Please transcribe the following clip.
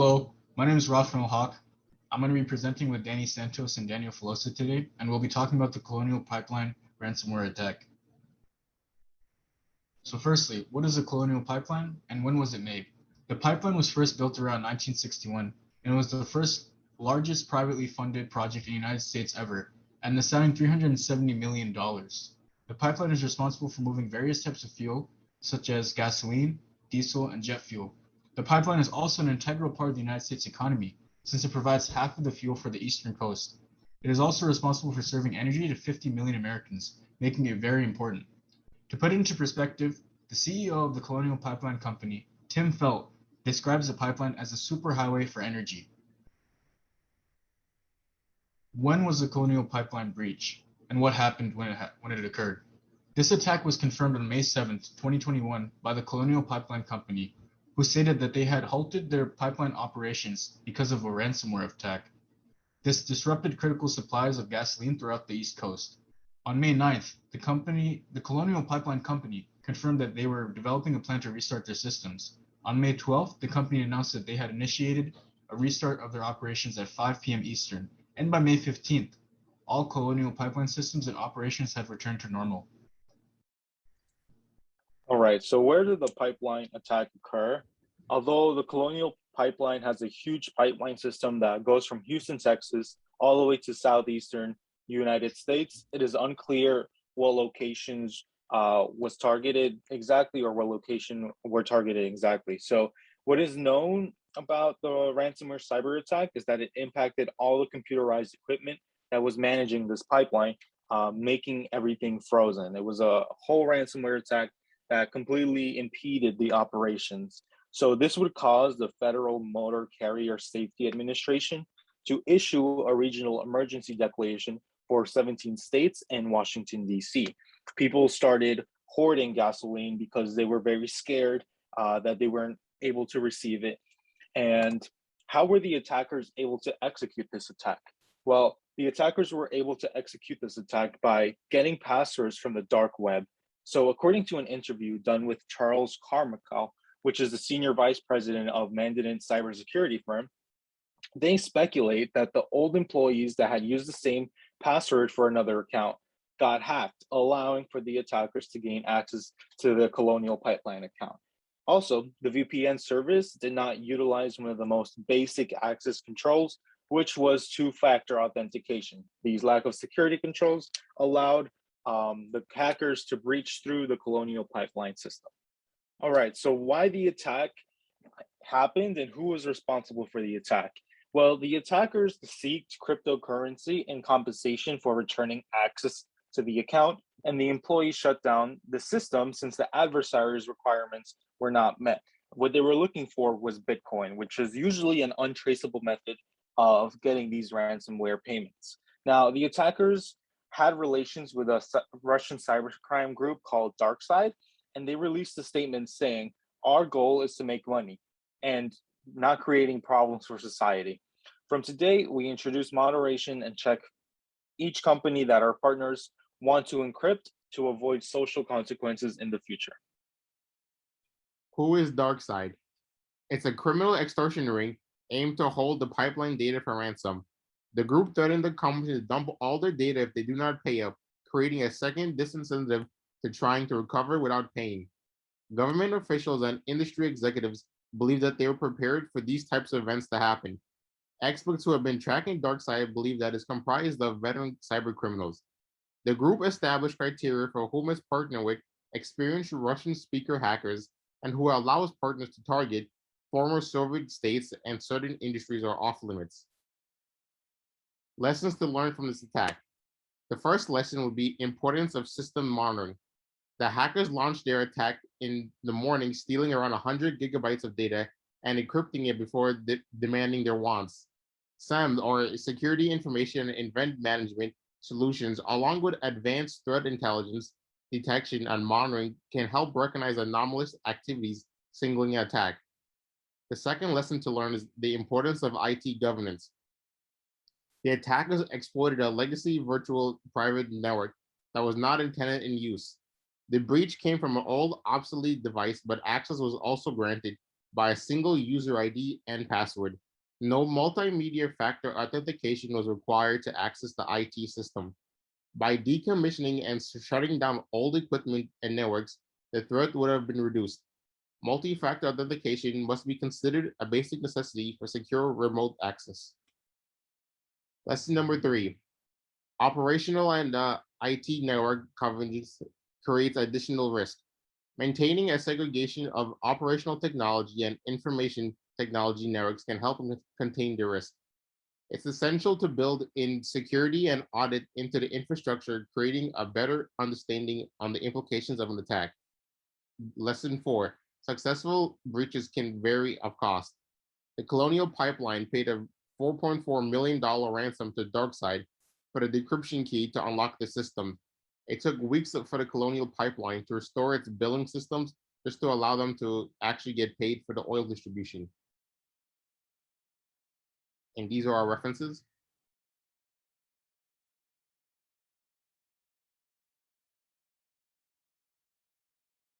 Hello, my name is Rafael Hawk. I'm going to be presenting with Danny Santos and Daniel Filosa today, and we'll be talking about the Colonial Pipeline ransomware attack. So firstly, what is a Colonial Pipeline and when was it made? The pipeline was first built around 1961 and it was the first largest privately funded project in the United States ever, and assigned $370 million. The pipeline is responsible for moving various types of fuel, such as gasoline, diesel, and jet fuel. The pipeline is also an integral part of the United States economy, since it provides half of the fuel for the eastern coast. It is also responsible for serving energy to 50 million Americans, making it very important. To put it into perspective, the CEO of the Colonial Pipeline Company, Tim Felt, describes the pipeline as a superhighway for energy. When was the Colonial Pipeline breach, and what happened when it occurred? This attack was confirmed on May 7, 2021 by the Colonial Pipeline Company, who stated that they had halted their pipeline operations because of a ransomware attack. This disrupted critical supplies of gasoline throughout the East Coast. On May 9th, the Colonial Pipeline Company confirmed that they were developing a plan to restart their systems. On May 12th, the company announced that they had initiated a restart of their operations at 5 p.m. Eastern, and by May 15th, all Colonial Pipeline systems and operations had returned to normal. All right, so where did the pipeline attack occur? Although the Colonial Pipeline has a huge pipeline system that goes from Houston, Texas, all the way to southeastern United States, it is unclear what locations was targeted exactly or what location were targeted exactly. So what is known about the ransomware cyber attack is that it impacted all the computerized equipment that was managing this pipeline, making everything frozen. It was a whole ransomware attack that completely impeded the operations. So this would cause the Federal Motor Carrier Safety Administration to issue a regional emergency declaration for 17 states and Washington, D.C. People started hoarding gasoline because they were very scared that they weren't able to receive it. And how were the attackers able to execute this attack? Well, the attackers were able to execute this attack by getting passwords from the dark web. So according to an interview done with Charles Carmichael, which is the senior vice president of Mandarin cybersecurity firm, they speculate that the old employees that had used the same password for another account got hacked, allowing for the attackers to gain access to the Colonial Pipeline account. Also, the VPN service did not utilize one of the most basic access controls, which was two-factor authentication. These lack of security controls allowed the hackers to breach through the Colonial Pipeline system. All right, so why the attack happened and who was responsible for the attack? Well, the attackers seeked cryptocurrency in compensation for returning access to the account, and the employees shut down the system since the adversary's requirements were not met. What they were looking for was Bitcoin, which is usually an untraceable method of getting these ransomware payments. Now, the attackers had relations with a Russian cybercrime group called DarkSide, and they released a statement saying, "Our goal is to make money and not creating problems for society." From today, we introduce moderation and check each company that our partners want to encrypt to avoid social consequences in the future. Who is DarkSide? It's a criminal extortion ring aimed to hold the pipeline data for ransom. The group threatened the company to dump all their data if they do not pay up, creating a second disincentive to trying to recover without paying. Government officials and industry executives believe that they were prepared for these types of events to happen. Experts who have been tracking DarkSide believe that it's comprised of veteran cyber criminals. The group established criteria for who must partner with experienced Russian speaker hackers and who allows partners to target former Soviet states and certain industries are off limits. Lessons to learn from this attack. The first lesson would be importance of system monitoring. The hackers launched their attack in the morning, stealing around 100 gigabytes of data and encrypting it before demanding their wants. SAM, or Security Information and Event Management solutions, along with advanced threat intelligence detection and monitoring, can help recognize anomalous activities signaling an attack. The second lesson to learn is the importance of IT governance. The attackers exploited a legacy virtual private network that was not intended in use. The breach came from an old, obsolete device, but access was also granted by a single user ID and password. No multimedia factor authentication was required to access the IT system. By decommissioning and shutting down old equipment and networks, the threat would have been reduced. Multi-factor authentication must be considered a basic necessity for secure remote access. Lesson number 3. Operational and IT network coverage creates additional risk. Maintaining a segregation of operational technology and information technology networks can help contain the risk. It's essential to build in security and audit into the infrastructure, creating a better understanding on the implications of an attack. Lesson 4. Successful breaches can vary of cost. The Colonial Pipeline paid a $4.4 million ransom to DarkSide for the decryption key to unlock the system. It took weeks for the Colonial Pipeline to restore its billing systems just to allow them to actually get paid for the oil distribution. And these are our references.